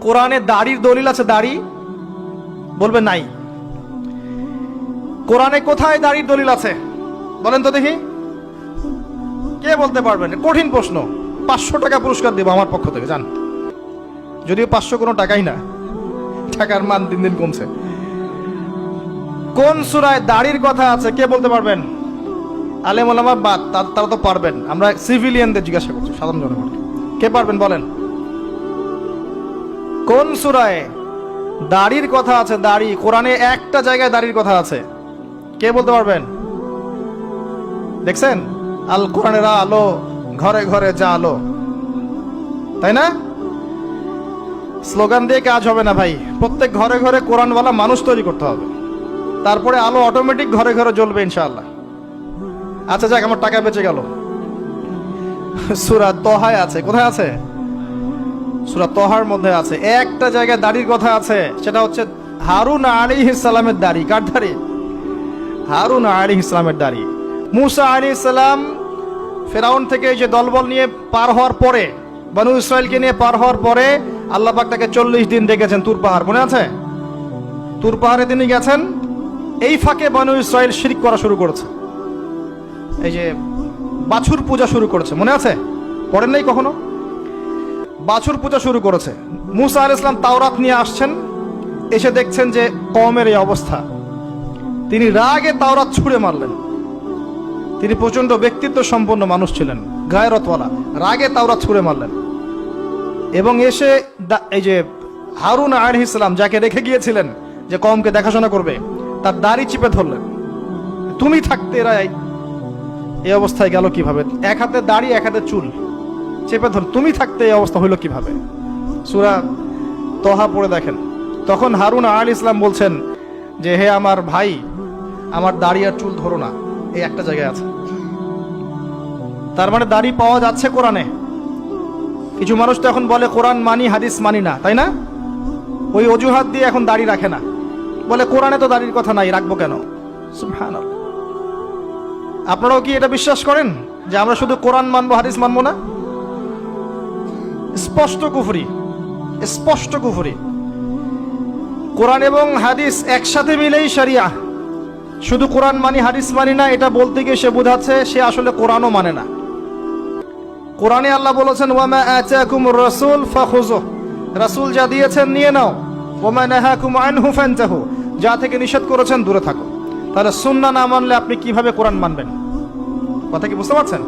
কোরআনে দাড়ির দলিল আছে? দাড়ি বলবে নাই। কোরআনে কোথায় দাড়ির দলিল আছে বলেন তো দেখি, কে বলতে পারবেন? কঠিন প্রশ্ন। 500 টাকা পুরস্কার দেবো আমার পক্ষ থেকে, জান। যদিও 500 কোনো টাকাই না, টাকার মান দিন দিন কমছে। কোন সূরায় দাড়ির কথা আছে কে বলতে পারবেন? আলেম ওলামা বাদ, তারা তো পারবেন। আমরা সিভিলিয়ানদের জিজ্ঞাসা করছি, সাধারণ জনগণকে। কে পারবেন বলেন? কোন সূরায় দাড়ির কথা আছে? দাড়ি কোরআনে একটা জায়গায় দাড়ির কথা আছে, কে বলতে পারবেন? দেখছেন, আল কোরআনের আলো ঘরে ঘরে যা আলো, তাই না? স্লোগান দিয়ে কাজ হবে না ভাই, প্রত্যেক ঘরে ঘরে কোরআনওয়ালা মানুষ তৈরি করতে হবে, তারপরে আলো অটোমেটিক ঘরে ঘরে জ্বলবে ইনশাআল্লাহ। আচ্ছা যাক, আমার টাকা বেঁচে গেল। সূরা তহায় আছে। কোথায় আছে? সূরা তহার মধ্যে আছে। একটা জায়গায় দাড়ির কথা আছে, সেটা হচ্ছে হারুন আলাইহিস সালামের দাড়ি। কার দাড়ি? হারুন আলাইহিস সালামের দাড়ি। মুসা আলাইহিস সালাম ফেরাউন থেকে এই যে দলবল নিয়ে পার হওয়ার পরে, বনু ইসরায়েলকে নিয়ে পার হওয়ার পরে আল্লাহ পাক তাকে 40 দিন ডেকেছেন তুর পাহাড়, মনে আছে? তুর পাহাড়ে তিনি গেছেন। এই ফাঁকে বনু ইসরায়েল শিরক করা শুরু করেছে, এই যে বাছুর পূজা শুরু করেছে, মনে আছে? পড়েন নাই কখনো? বাছুর পূজা শুরু করেছে। মুসা আলাইহিস সালাম তাওরাত নিয়ে আসছেন, এসে দেখছেন যে কওমের এই অবস্থা। তিনি রাগে তাওরাত ছুঁড়ে মারলেন। তিনি প্রচন্ড ব্যক্তিত্ব সম্পন্ন মানুষ ছিলেন, গায়রতওয়ালা। রাগে তাওরাত ছুঁড়ে মারলেন এবং এসে এই যে হারুন আলাইহিস সালাম যাকে রেখে গিয়েছিলেন যে কওমকে দেখাশোনা করবে, তার দাড়ি চিপে ধরলেন। তুমি থাকতে এরা এই অবস্থায় গেল কিভাবে? এক হাতে দাড়ি, এক হাতে চুল, চেপে ধর। তুমি থাকতে এই অবস্থা হইল কিভাবে? সূরা তহা পড়ে দেখেন। তখন হারুন আলাইহিস সালাম বলছেন যে হে আমার ভাই, আমার দাড়ি আর চুল ধরো না, এই একটা জায়গায় আছে। তার মানে দাড়ি পাওয়া যাচ্ছে কোরআনে। কিছু মানুষ তো এখন বলে কোরআন মানি, হাদিস মানি না, তাই না? ওই অজুহাত দিয়ে এখন দাড়ি রাখে না, বলে কোরআনে তো দাড়ির কথা নাই, রাখবো কেন? সুবহানাল্লাহ। আপনারাও কি এটা বিশ্বাস করেন যে আমরা শুধু কোরআন মানবো, হাদিস মানবো না? স্পষ্ট কুফরি, স্পষ্ট কুফরি। কোরআন এবং হাদিস একসাথে মিলেই শরিয়া। শুধু কোরআন মানি, হাদিস মানি না, এটা বলতে গিয়ে সে বোঝাচ্ছে সে আসলে কোরআনও মানে না। কোরআনে আল্লাহ বলেছেন ওয়ামা আতাকুমুর রাসূল ফাখুযুহু, রাসূল যা দিয়েছেন নিয়ে নাও। ওয়ামা নাহাকুম আনহু ফান্তাহু, যা থেকে নিষেধ করেছেন দূরে থাকো। তাহলে সুন্নাহ না মানলে আপনি কিভাবে কোরআন মানবেন? কথা কি বুঝতে পারছেন?